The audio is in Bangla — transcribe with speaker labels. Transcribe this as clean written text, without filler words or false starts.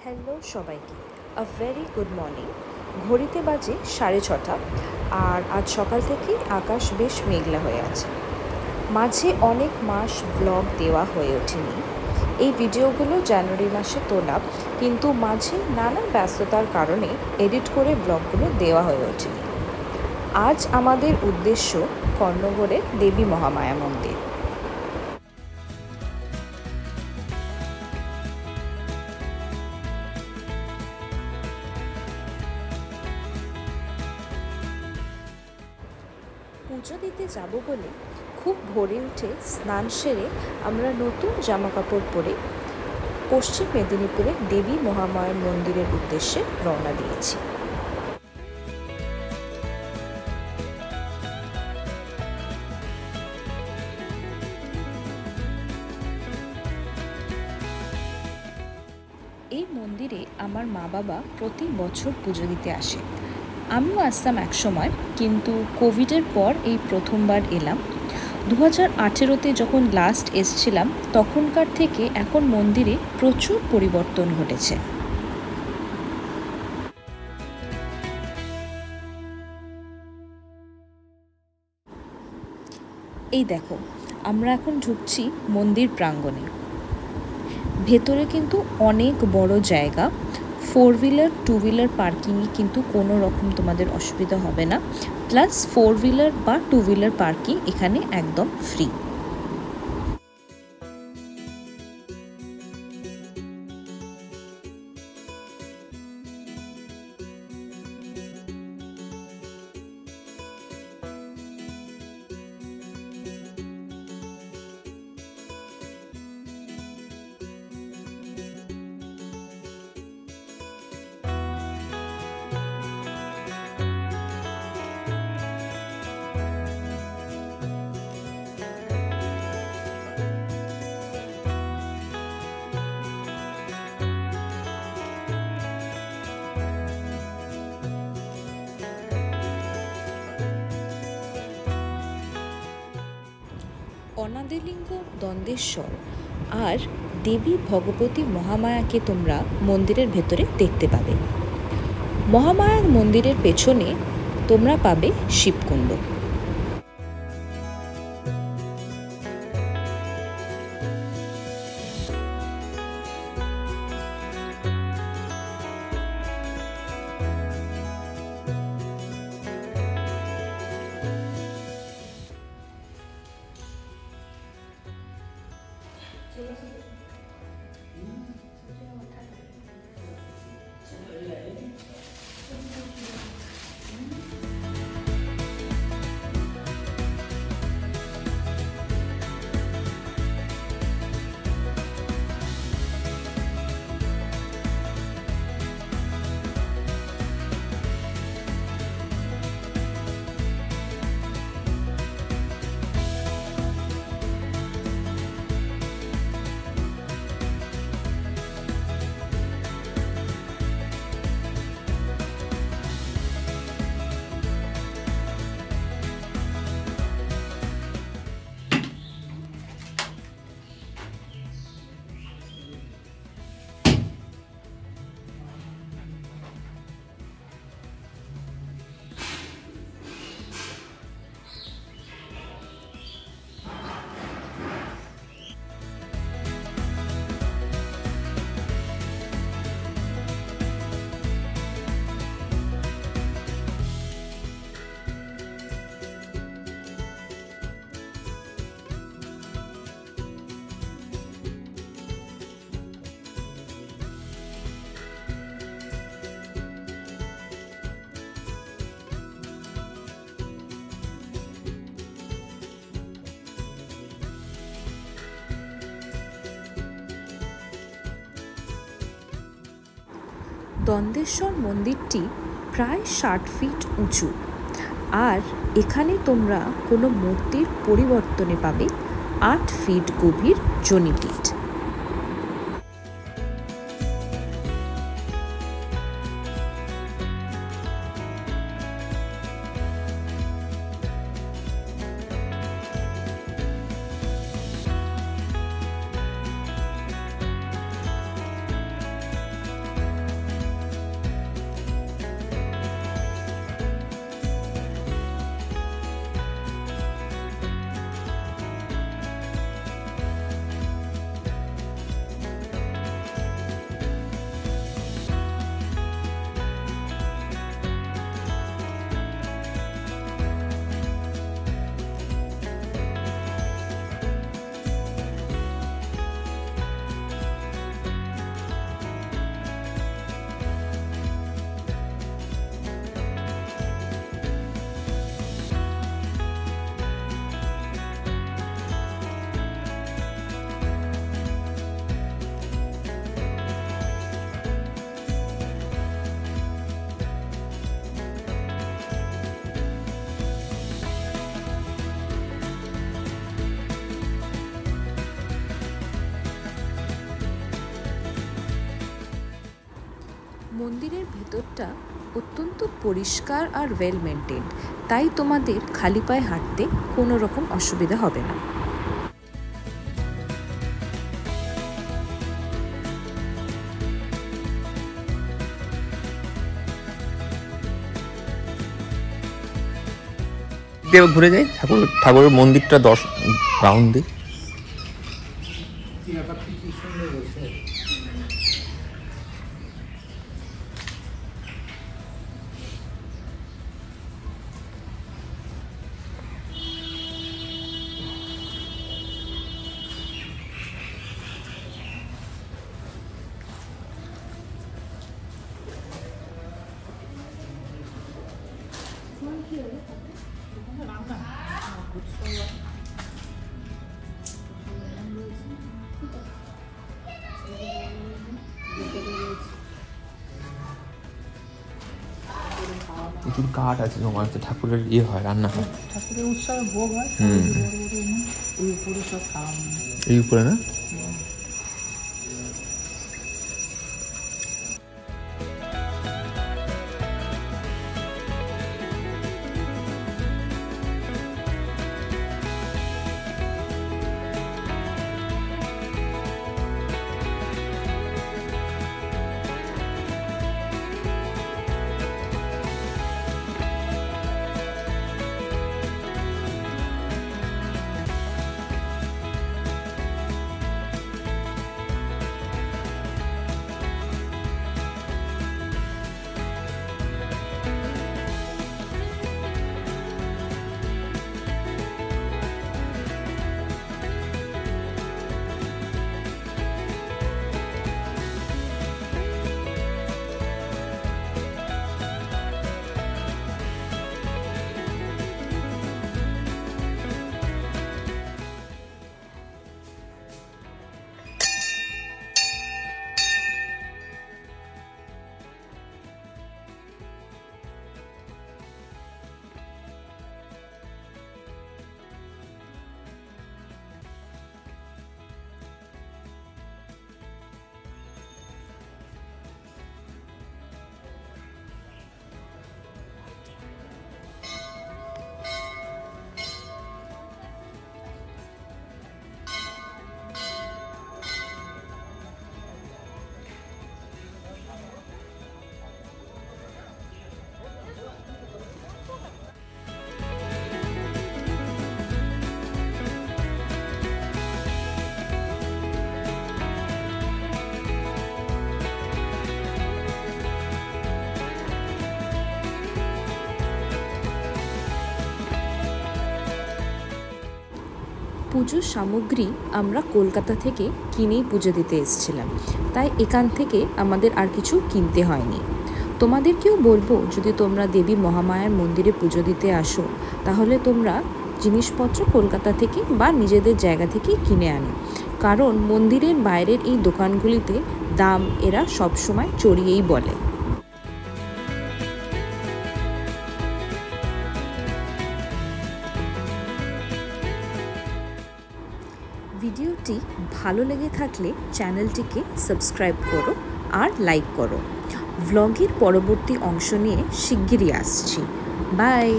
Speaker 1: হ্যালো সবাইকে, ভেরি গুড মর্নিং। ঘড়িতে বাজে 6:30 আর আজ সকাল থেকেই আকাশ বেশ মেঘলা হয়ে আছে। মাঝে অনেক মাস ব্লগ দেওয়া হয়ে ওঠেনি। এই ভিডিওগুলো জানুয়ারি মাসে তোলা, কিন্তু মাঝে নানা ব্যস্ততার কারণে এডিট করে ব্লগগুলো দেওয়া হয়ে ওঠেনি। আজ আমাদের উদ্দেশ্য কর্ণগড়ের দেবী মহামায়া মন্দির। পুজো দিতে যাব বলে খুব ভোরে উঠে স্নান সেরে আমরা নতুন জামাকাপড় পরে পশ্চিম মেদিনীপুরে দেবী মহামায়া মন্দিরের উদ্দেশ্যে রওনা দিয়েছি। এই মন্দিরে আমার মা বাবা প্রতি বছর পুজো দিতে আসে। আমিও আসতাম এক সময়, কিন্তু কোভিডের পর এই প্রথমবার এলাম। 2018-তে যখন লাস্ট এসছিলাম, তখনকার থেকে এখন মন্দিরে প্রচুর পরিবর্তন ঘটেছে। এই দেখো, আমরা এখন ঢুকছি মন্দির প্রাঙ্গণে। ভেতরে কিন্তু অনেক বড় জায়গা, 4 হুইলার 2 হুইলার পার্কিংয়ে কিন্তু কোনো রকম তোমাদের অসুবিধা হবে না। প্লাস 4 হুইলার বা 2 হুইলার পার্কিং এখানে একদম ফ্রি। অনাদিলিঙ্গ দ্বন্দ্বেশ্বর আর দেবী ভগবতী মহামায়াকে তোমরা মন্দিরের ভেতরে দেখতে পাবে। মহামায়ার মন্দিরের পেছনে তোমরা পাবে শিবকুণ্ড। দ্বন্দ্বেশ্বর মন্দিরটি প্রায় 60 ফিট উঁচু, আর এখানে তোমরা কোনো মূর্তির পরিবর্তনে পাবে 8 ফিট গভীর যোনিপীঠ। মন্দিরের ভেতরটা অত্যন্ত পরিষ্কার আর ওয়েল মেনটেন্ড, তাই তোমাদের খালি পায়ে হাঁটতে কোনো রকম অসুবিধা হবে না।
Speaker 2: ঘুরে যাই, ঠাকুরের মন্দিরটা 10 রাউন্ড দিই। প্রচুর কাঠ আছে, তোমার ঠাকুরের ইয়ে হয়, রান্না হয়,
Speaker 3: ঠাকুরের উৎসবে ভোগ হয়। এই উপরে সব খাওয়া,
Speaker 2: এই উপরে না।
Speaker 1: পুজোর সামগ্রী আমরা কলকাতা থেকে কিনেই পুজো দিতে এসেছিলাম, তাই এখান থেকে আমাদের আর কিছু কিনতে হয়নি। তোমাদেরকেও বলবো, যদি তোমরা দেবী মহামায়ার মন্দিরে পুজো দিতে আসো, তাহলে তোমরা জিনিসপত্র কলকাতা থেকে বা নিজেদের জায়গা থেকে কিনে আনো, কারণ মন্দিরের বাইরের এই দোকানগুলিতে দাম এরা সবসময় চড়িয়েই বলে। ভিডিওটি ভালো লেগে থাকলে চ্যানেলটিকে সাবস্ক্রাইব করো আর লাইক করো। ভ্লগের পরবর্তী অংশ নিয়ে শিগগিরই আসছি। বাই।